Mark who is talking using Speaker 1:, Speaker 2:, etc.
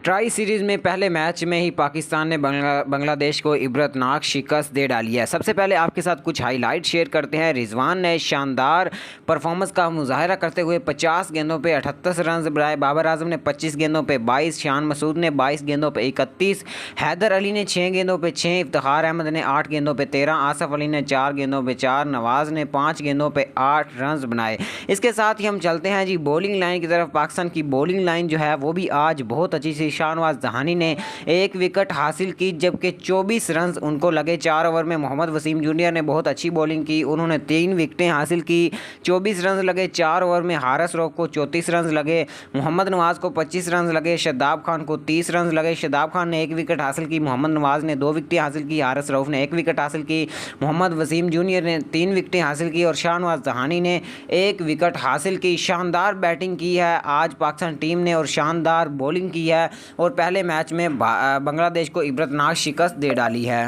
Speaker 1: Try series में पहले match में ही पाकिस्तान ने बांग्लादेश को इबरतनाक शिकस्त दे डाली है। सबसे पहले आपके साथ कुछ हाईलाइट शेयर करते हैं। रिजवान ने शानदार परफॉर्मेंस का मुजाहरा करते हुए 50 गेंदों पे 78 रन बनाए। बाबर आजम ने 25 गेंदों पे 22, शान मसूद ने 22 गेंदों पे 31, हैदर अली ने 6 गेंदों पे 6, इफ्तिखार अहमद ने 8 गेंदों पे 13, आसफ अली ने 4 गेंदों पे 4, नवाज़ ने 5 गेंदों पे 8 रन बनाए। इसके साथ ही हम चलते हैं जी बॉलिंग लाइन की तरफ। पाकिस्तान की बॉलिंग लाइन जो है वो भी आज बहुत अच्छी सी। शाहनवाज जहानी ने 1 विकेट हासिल की, जबकि 24 रन उनको लगे 4 ओवर में। मोहम्मद वसीम जूनियर ने बहुत अच्छी बॉलिंग की, उन्होंने 3 विकेटें हासिल की, 24 रन लगे 4 ओवर में। हारिस रऊफ को 34 रन लगे, मोहम्मद नवाज़ को 25 रन लगे, शादाब खान को 30 रन लगे। शादाब खान ने 1 विकेट हासिल की, मोहम्मद नवाज़ ने 2 विकेटें हासिल की, हारिस रऊफ ने 1 विकेट हासिल की, मोहम्मद वसीम जूनियर ने 3 विकेटें हासिल की और शाहनवाज जहानी ने 1 विकेट हासिल की। शानदार बैटिंग की है आज पाकिस्तान टीम ने और शानदार बॉलिंग की है और पहले मैच में बांग्लादेश को इबरतनाक शिकस्त दे डाली है।